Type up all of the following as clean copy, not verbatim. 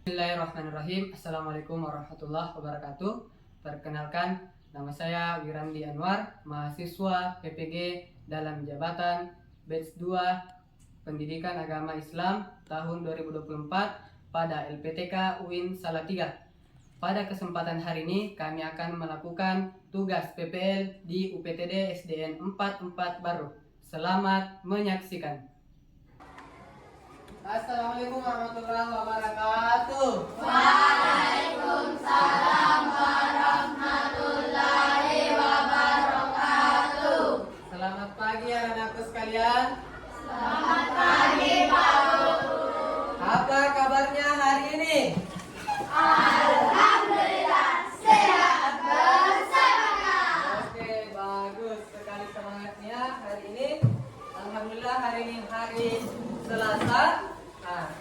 Bismillahirrahmanirrahim. Assalamualaikum warahmatullahi wabarakatuh. Perkenalkan, nama saya Wirandi Anwar, mahasiswa PPG dalam jabatan Batch 2 Pendidikan Agama Islam tahun 2024 pada LPTK UIN Salatiga. Pada kesempatan hari ini kami akan melakukan tugas PPL di UPTD SDN 44 Baru. Selamat menyaksikan. Assalamualaikum warahmatullahi wabarakatuh. Waalaikumsalam warahmatullahi wabarakatuh. Selamat pagi anak-anakku sekalian. Selamat pagi Pak Guru. Apa kabarnya hari ini? Alhamdulillah sehat bersama. Oke, bagus sekali semangatnya hari ini. Alhamdulillah hari ini hari Selasa. Nah,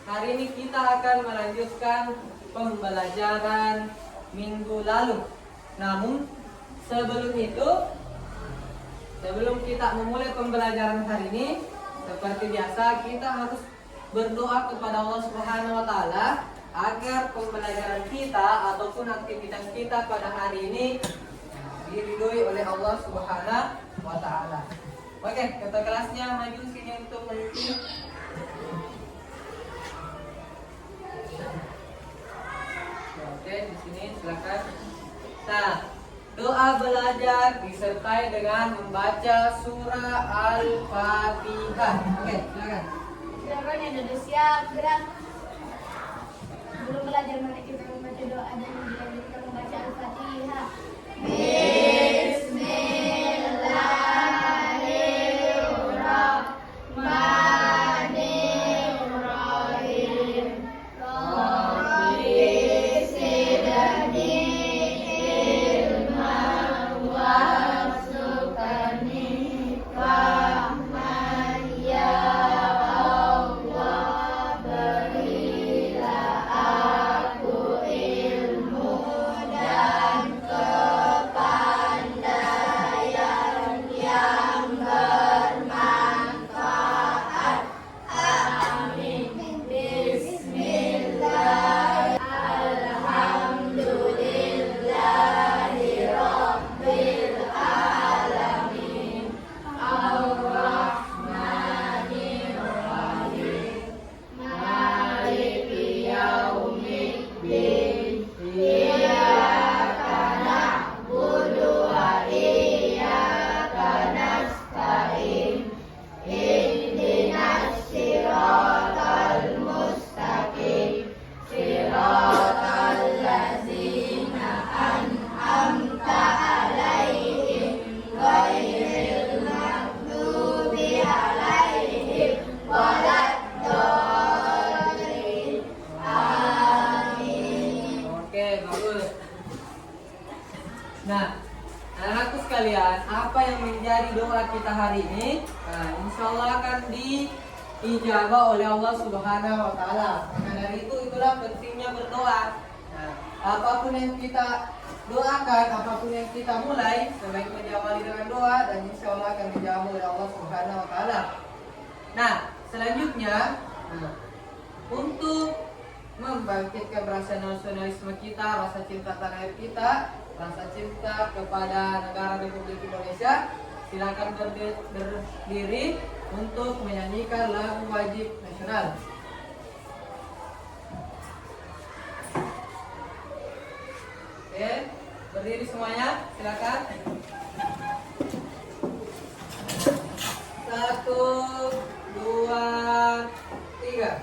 hari ini kita akan melanjutkan pembelajaran minggu lalu. Namun sebelum kita memulai pembelajaran hari ini, seperti biasa kita harus berdoa kepada Allah Subhanahu wa taala agar pembelajaran kita ataupun aktivitas kita pada hari ini diridhoi oleh Allah Subhanahu wa taala. Oke, ketua kelasnya maju sini untuk mengikuti. Oke, di sini silakan. Nah, doa belajar disertai dengan membaca surah Al-Fatihah. Oke, silakan. Silakan yang sudah siap gerak. Belum belajar mari kita membaca doa dan kita membaca Al-Fatihah. Nah, anak-anakku sekalian, apa yang menjadi doa kita hari ini? Nah, insya Allah akan diijabah oleh Allah Subhanahu wa taala. Maka dari itulah pentingnya berdoa. Nah, apapun yang kita doakan, apapun yang kita mulai, sebaiknya diawali dengan doa dan insya Allah akan dijawab oleh Allah Subhanahu wa taala. Nah, selanjutnya, untuk membangkitkan rasa nasionalisme kita, rasa cinta tanah air kita, rasa cinta kepada negara Republik Indonesia, silakan berdiri untuk menyanyikan lagu wajib nasional. Oke, berdiri semuanya, silakan. 1, 2, 3.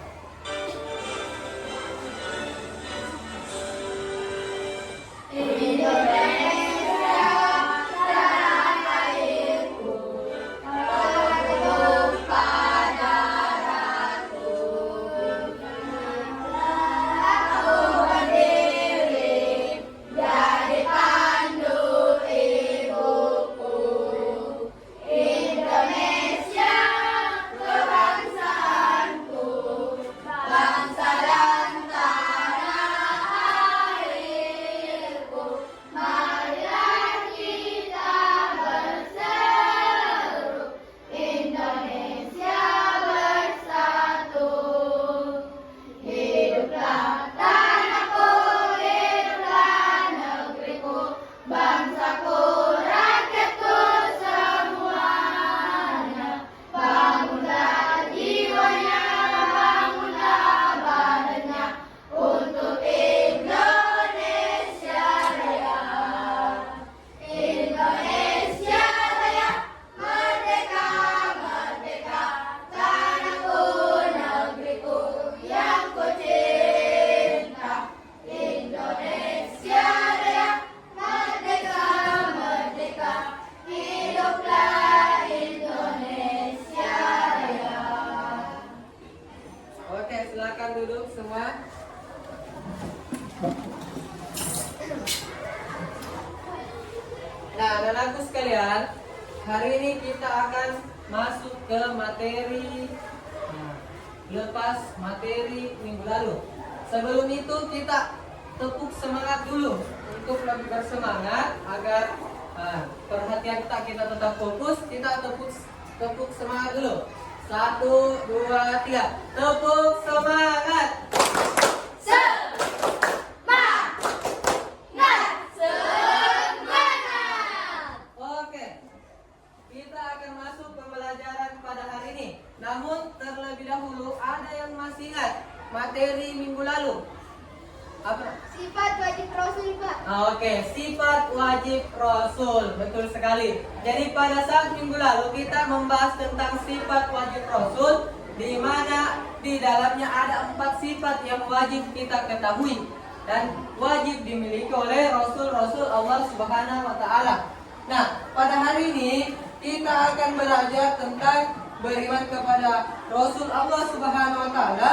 Jadi pandu ibu semua. Nah, anak-anakku sekalian, hari ini kita akan masuk ke materi lepas materi minggu lalu. Sebelum itu kita tepuk semangat dulu untuk lebih bersemangat agar perhatian kita tetap fokus. Kita tepuk semangat dulu. 1, 2, 3. Tepuk semangat. Oke. Kita akan masuk pembelajaran pada hari ini. Namun terlebih dahulu ada yang masih ingat materi minggu lalu? Apa? Sifat wajib Rasul, Pak. Oke, sifat wajib Rasul. Betul sekali. Jadi pada saat minggu lalu kita membahas tentang sifat wajib Rasul, di mana di dalamnya ada 4 sifat yang wajib kita ketahui dan wajib dimiliki oleh Rasul-Rasul Allah Subhanahu wa taala. Nah, pada hari ini kita akan belajar tentang beriman kepada Rasul Allah Subhanahu wa taala.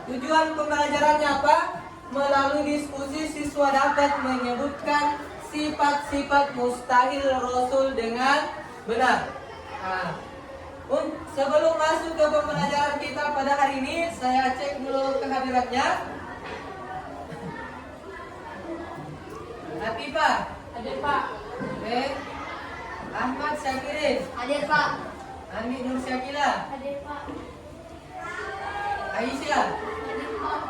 Tujuan pembelajarannya apa? Melalui diskusi siswa dapat menyebutkan sifat-sifat mustahil Rasul dengan benar. Sebelum masuk ke pembelajaran kita pada hari ini, saya cek dulu kehadirannya. Latifah, Hadir, Pak. Ahmad Syakirin, Hadir, Pak. Andi Nur Syakila, Hadir, Pak. Aisyah, Hadir, Pak.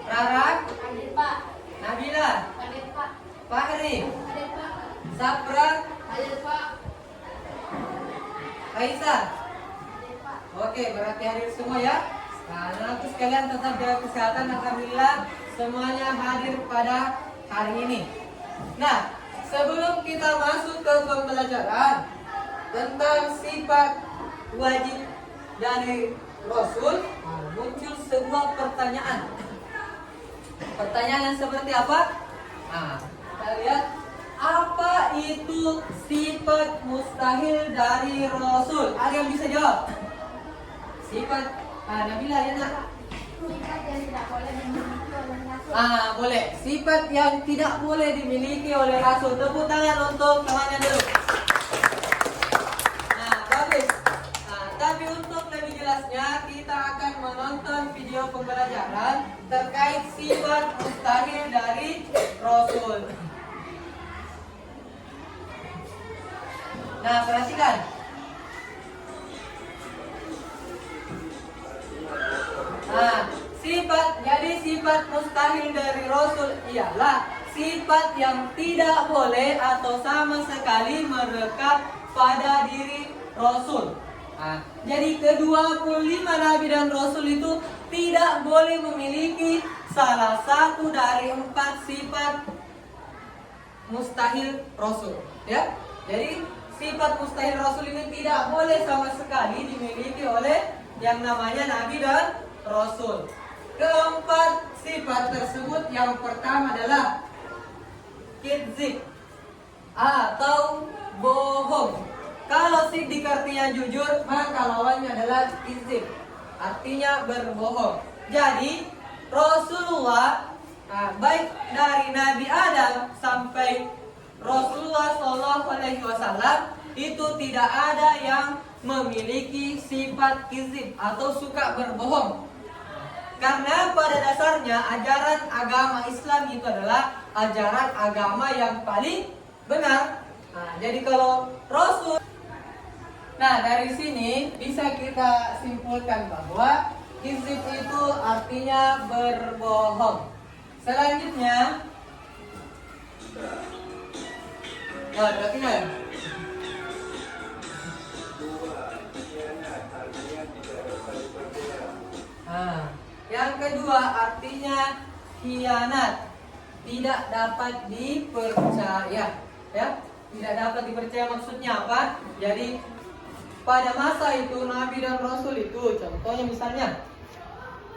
Rara, Hadir, Pak. Nabila, Hadir, Pak. Fahri, Hadir, Pak. Sapra, Hadir, Pak. Aisyah. Hadir, Pak. Oke, berarti hadir semua ya. Nah, anakku sekalian tetap jaga kesehatan. Alhamdulillah semuanya hadir pada hari ini. Nah, sebelum kita masuk ke pembelajaran tentang sifat wajib dari Rasul, muncul sebuah pertanyaan. Pertanyaan yang seperti apa? Nah, kita lihat, apa itu sifat mustahil dari Rasul? Ada yang bisa jawab? Sifat Nabila ya nak? Sifat yang tidak boleh dimiliki oleh Rasul. Boleh. Sifat yang tidak boleh dimiliki oleh Rasul. Tepuk tangan untuk temannya dulu. Nah, bagus. Tapi untuk lebih jelasnya kita akan menonton video pembelajaran terkait sifat mustahil dari Rasul. Nah, perhatikan. Sifat mustahil dari Rasul ialah sifat yang tidak boleh atau sama sekali merekat pada diri Rasul. Jadi ke-25 Nabi dan Rasul itu tidak boleh memiliki salah satu dari 4 sifat mustahil Rasul. Ya, jadi sifat mustahil Rasul ini tidak boleh sama sekali dimiliki oleh yang namanya Nabi dan Rasul. Keempat sifat tersebut, yang pertama adalah kidzib atau bohong. Kalau siddiq artinya jujur, maka lawannya adalah kidzib, artinya berbohong. Jadi Rasulullah, baik dari Nabi Adam sampai Rasulullah SAW itu tidak ada yang memiliki sifat kidzib atau suka berbohong. Karena pada dasarnya ajaran agama Islam itu adalah ajaran agama yang paling benar. Jadi kalau Rasul, dari sini bisa kita simpulkan bahwa kidzib itu artinya berbohong. Selanjutnya, perhatikan. Yang kedua artinya khianat, tidak dapat dipercaya. Ya, tidak dapat dipercaya maksudnya apa? Jadi pada masa itu Nabi dan Rasul itu, contohnya misalnya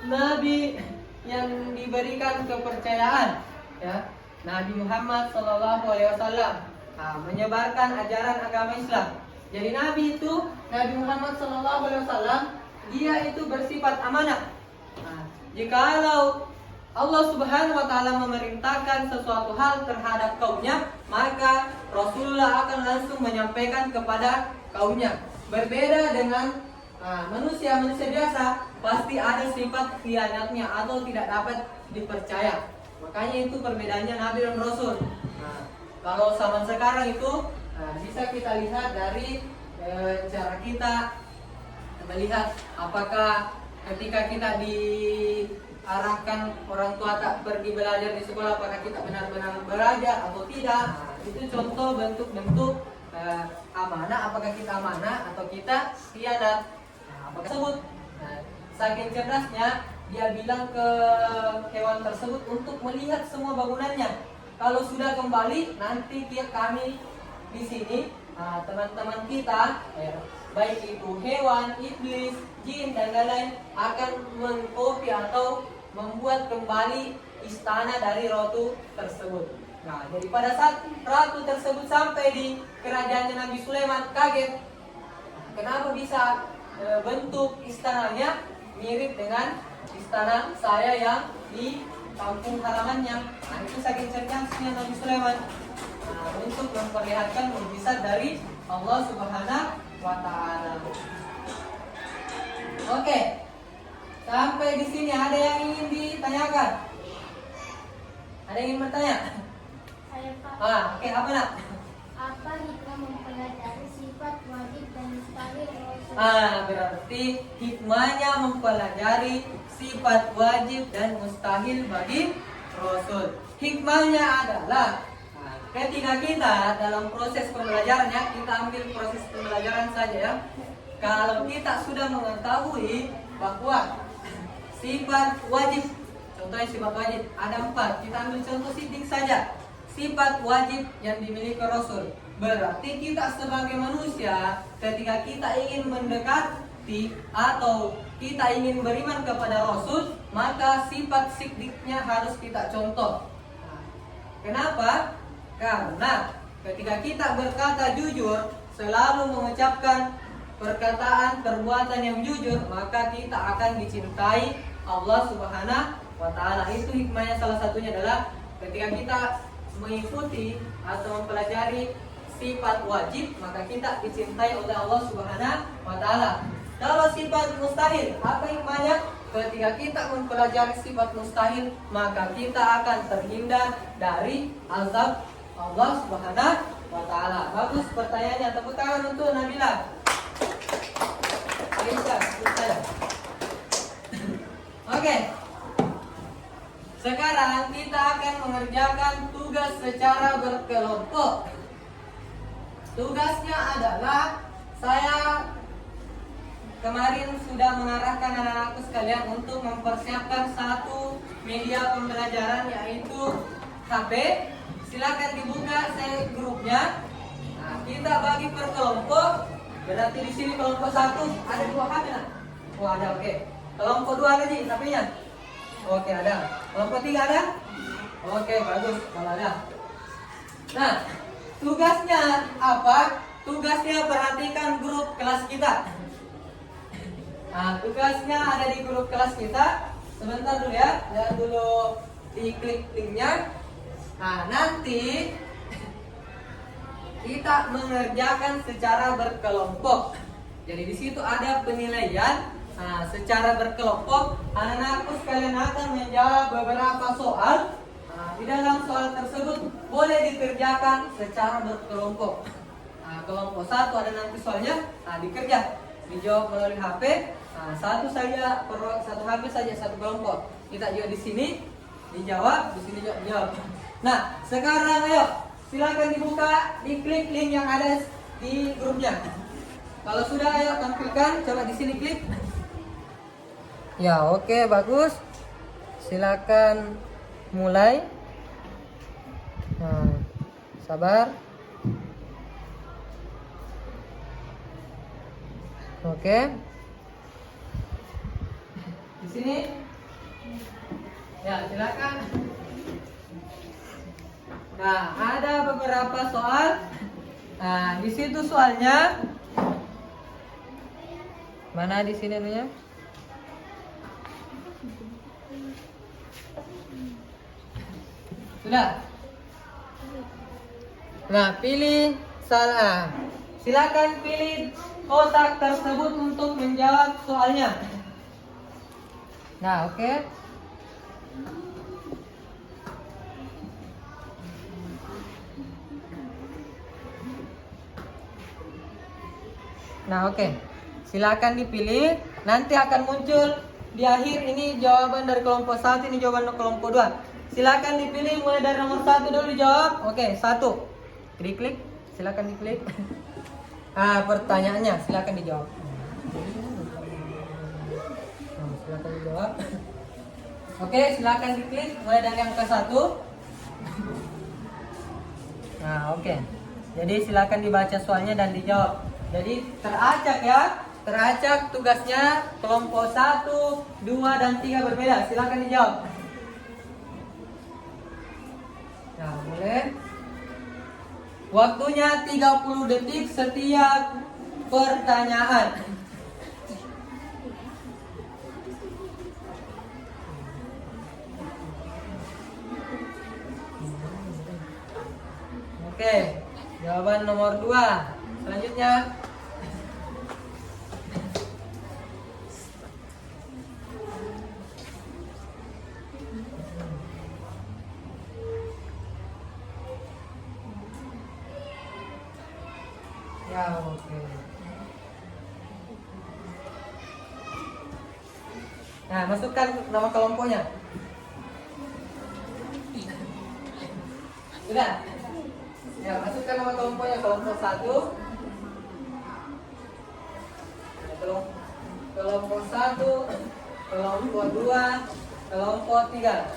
Nabi yang diberikan kepercayaan, ya, Nabi Muhammad SAW menyebarkan ajaran agama Islam. Jadi Nabi Muhammad SAW dia itu bersifat amanah. Jikalau Allah Subhanahu wa taala memerintahkan sesuatu hal terhadap kaumnya, maka Rasulullah akan langsung menyampaikan kepada kaumnya. Berbeda dengan manusia biasa, pasti ada sifat khianatnya atau tidak dapat dipercaya. Makanya itu perbedaannya Nabi dan Rasul. Kalau zaman sekarang itu bisa kita lihat dari cara kita melihat apakah ketika kita diarahkan orang tua tak pergi belajar di sekolah, apakah kita benar-benar belajar atau tidak. Itu contoh bentuk-bentuk amanah, apakah kita amanah atau kita khianat. Apakah tersebut saking cerdasnya dia bilang ke hewan tersebut untuk melihat semua bangunannya. Kalau sudah kembali, nanti kami di sini teman-teman kita, baik itu hewan, iblis, jin dan lain-lain, akan mengkopi atau membuat kembali istana dari ratu tersebut. Nah, jadi pada saat ratu tersebut sampai di kerajaannya Nabi Sulaiman, kaget. Kenapa bisa bentuk istananya mirip dengan istana saya yang di kampung halamannya? Nah, itu saking cerdasnya Nabi Sulaiman untuk memperlihatkan mukjizat dari Allah Subhanahu wa taala. Oke. Sampai di sini ada yang ingin ditanyakan? Ada yang ingin bertanya? Saya Pak. Oke, apa nak? Apa hikmah mempelajari sifat wajib dan mustahil Rasul? Berarti hikmahnya mempelajari sifat wajib dan mustahil bagi Rasul. Hikmahnya adalah ketika kita dalam proses pembelajarannya, kita ambil proses pembelajaran saja ya. Kalau kita sudah mengetahui bahwa sifat wajib, contohnya sifat wajib ada 4, kita ambil contoh sidik saja. Sifat wajib yang dimiliki Rasul, berarti kita sebagai manusia ketika kita ingin mendekati atau kita ingin beriman kepada Rasul, maka sifat sidiknya harus kita contoh. Kenapa? Karena ketika kita berkata jujur, selalu mengucapkan perkataan perbuatan yang jujur, maka kita akan dicintai Allah Subhanahu wa taala. Itu hikmahnya, salah satunya adalah ketika kita mengikuti atau mempelajari sifat wajib, maka kita dicintai oleh Allah Subhanahu wa taala. Kalau sifat mustahil, apa hikmahnya? Ketika kita mempelajari sifat mustahil, maka kita akan terhindar dari azab Allah Subhanahu wa taala. Bagus pertanyaannya, tepuk tangan untuk Nabila. Aisyah, Oke. Sekarang kita akan mengerjakan tugas secara berkelompok. Tugasnya adalah, saya kemarin sudah mengarahkan anak-anakku sekalian untuk mempersiapkan satu media pembelajaran, yaitu HP. Silakan dibuka saya grupnya. Nah, kita bagi per kelompok. Berarti di sini kelompok 1 ada 2 HP nah? Oh ada, oke. Kelompok 2 ada nih HP-nya. Oke, ada. Kelompok 3 ada? Oke, bagus kalau ada. Nah, tugasnya apa? Tugasnya perhatikan grup kelas kita. Nah, tugasnya ada di grup kelas kita. Sebentar dulu ya, lihat dulu di klik linknya. Nah, nanti kita mengerjakan secara berkelompok. Jadi di situ ada penilaian. Nah, secara berkelompok, anak-anakku sekalian akan menjawab beberapa soal. Nah, di dalam soal tersebut boleh dikerjakan secara berkelompok. Nah, kelompok 1 ada nanti soalnya, nah dikerja, dijawab melalui HP. Nah, satu HP saja satu kelompok. Kita juga di sini dijawab, di sini juga dijawab. Nah, sekarang ayo silakan dibuka, diklik link yang ada di grupnya. Kalau sudah, ayo tampilkan, coba di sini klik. Ya, oke, bagus. Silakan mulai. Nah, sabar. Oke. Di sini. Ya, silakan. Nah, ada beberapa soal. Nah, di situ soalnya. Mana di sini anunya? Sudah? Nah, pilih salah. Silakan pilih kotak tersebut untuk menjawab soalnya. Nah, oke. Nah, oke. Silakan dipilih. Nanti akan muncul di akhir ini jawaban dari kelompok 1, ini jawaban dari kelompok 2. Silakan dipilih mulai dari nomor 1 dulu dijawab. Oke, 1. Klik. Silakan diklik. Pertanyaannya silakan dijawab. Silakan dijawab. Oke, silakan diklik mulai dari angka 1. Nah, oke. Jadi silakan dibaca soalnya dan dijawab. Jadi teracak ya. Teracak tugasnya kelompok 1, 2 dan 3 berbeda. Silakan dijawab. Nah, boleh. Waktunya 30 detik setiap pertanyaan. Oke, jawaban nomor 2. Selanjutnya. Ya, oke. Nah, masukkan nama kelompoknya. Sudah? Ya, masukkan nama kelompoknya. Kelompok 1. Kelompok 1, kelompok 2, kelompok 3.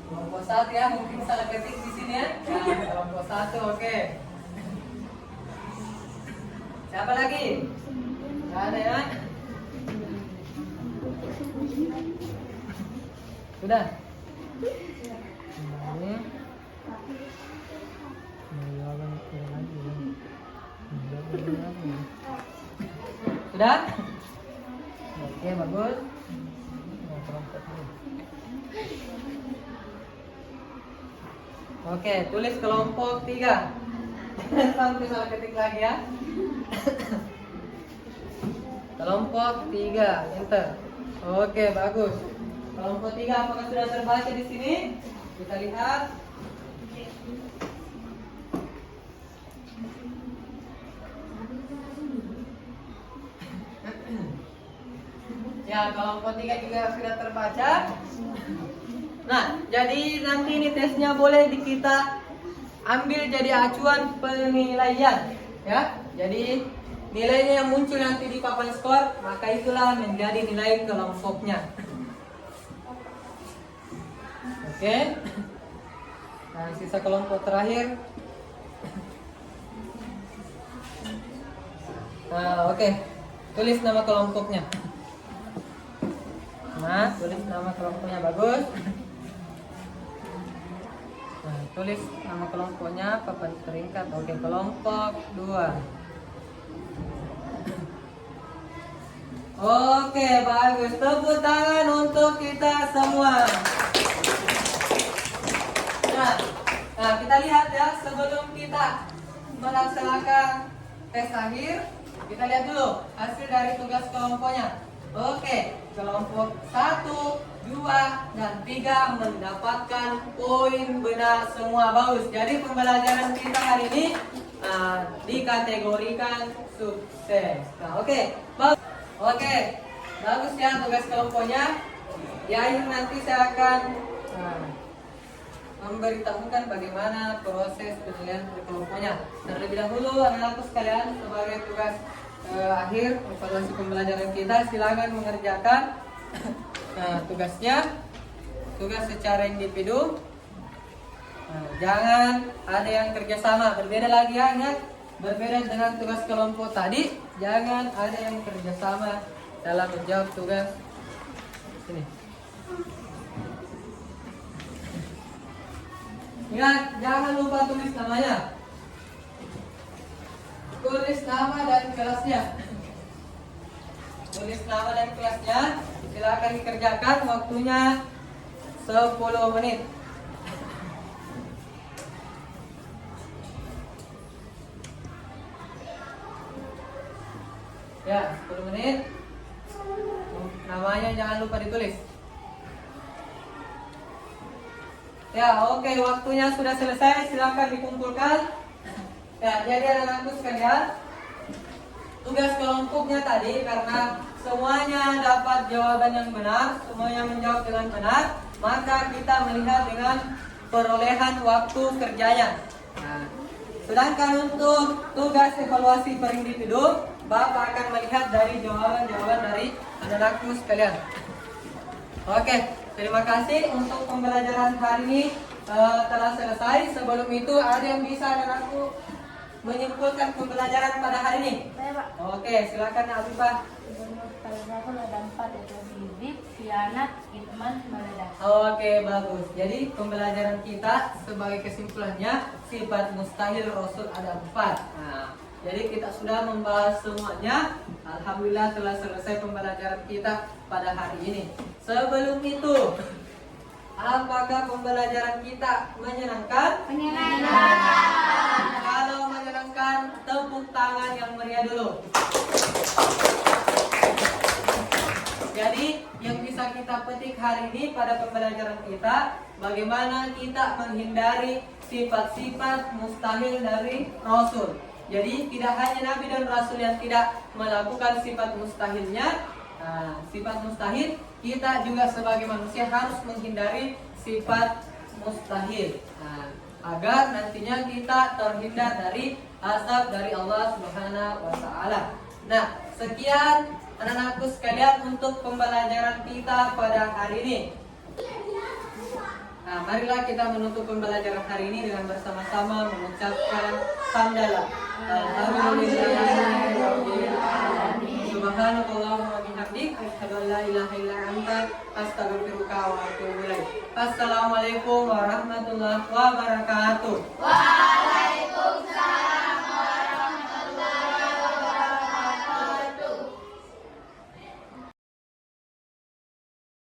Kelompok 1 ya, mungkin salah ketik di sini ya. Nah, kelompok 1, oke. Siapa lagi? Nggak ada ya? Sudah? Ini. Sudah? Oke, bagus. Oke, tulis kelompok 3. Sampai salah ketik lagi ya. Kelompok 3, enter. Oke, bagus. Kelompok 3 apakah sudah terbaca di sini? Kita lihat. Ya, kelompok 3 juga sudah terbaca. Nah, jadi nanti ini tesnya boleh kita ambil jadi acuan penilaian, ya. Jadi nilainya yang muncul nanti di papan skor, maka itulah menjadi nilai kelompoknya. Oke. Nah, sisa kelompok terakhir. Nah, oke. Tulis nama kelompoknya. Nah, tulis nama kelompoknya, bagus. Nah, tulis nama kelompoknya papan teringkat. Oke, kelompok 2. Oke, bagus. Tepuk tangan untuk kita semua. Nah, kita lihat ya, sebelum kita melaksanakan tes akhir, kita lihat dulu hasil dari tugas kelompoknya. Oke, kelompok 1, 2, dan 3 mendapatkan poin benar semua, bagus. Jadi pembelajaran kita hari ini dikategorikan sukses. Nah, oke, bagus. Oke, bagus ya tugas kelompoknya. Di akhir nanti saya akan memberitahukan bagaimana proses penilaian kelompoknya. Terlebih dahulu, anak-anakku sekalian, sebagai tugas akhir evaluasi pembelajaran kita, silakan mengerjakan tugasnya, tugas secara individu. Jangan ada yang kerjasama, berbeda lagi ya, ingat, berbeda dengan tugas kelompok tadi. Jangan ada yang kerjasama dalam menjawab tugas. Sini. Ingat, jangan lupa tulis namanya. Tulis nama dan kelasnya. Tulis nama dan kelasnya. Silakan dikerjakan, waktunya 10 menit. Ya, 10 menit. Namanya jangan lupa ditulis. Ya, oke, waktunya sudah selesai. Silakan dikumpulkan. Ya, jadi anak-anakku sekalian, tugas kelompoknya tadi karena semuanya dapat jawaban yang benar, semuanya menjawab dengan benar, maka kita melihat dengan perolehan waktu kerjanya. Nah, sedangkan untuk tugas evaluasi per individu, Bapak akan melihat dari jawaban-jawaban dari anak-anakku sekalian. Oke, terima kasih untuk pembelajaran hari ini telah selesai. Sebelum itu ada yang bisa anak-anakku menyimpulkan pembelajaran pada hari ini? Saya Pak. Oke, silakan Afifah. Kalau aku ada 4 itu bibit, khianat, itman, manadah. Oke, bagus. Jadi pembelajaran kita sebagai kesimpulannya sifat mustahil Rasul ada 4. Nah, jadi kita sudah membahas semuanya. Alhamdulillah telah selesai pembelajaran kita pada hari ini. Sebelum itu, apakah pembelajaran kita menyenangkan? Menyenangkan. Kalau menyenangkan, tepuk tangan yang meriah dulu. Jadi yang bisa kita petik hari ini pada pembelajaran kita, bagaimana kita menghindari sifat-sifat mustahil dari Rasul. Jadi tidak hanya Nabi dan Rasul yang tidak melakukan sifat mustahilnya. Nah, sifat mustahil, kita juga sebagai manusia harus menghindari sifat mustahil. Nah, agar nantinya kita terhindar dari azab dari Allah Subhanahu wa taala. Nah, sekian anak-anakku sekalian untuk pembelajaran kita pada hari ini. Nah, marilah kita menutup pembelajaran hari ini dengan bersama-sama mengucapkan hamdalah. Alhamdulillahirabbil alamin. Subhanakallahumma wa bihamdik, asyhadu an la ilaha illa anta, astaghfiruka wa atubu ilaik. Assalamualaikum warahmatullahi wabarakatuh.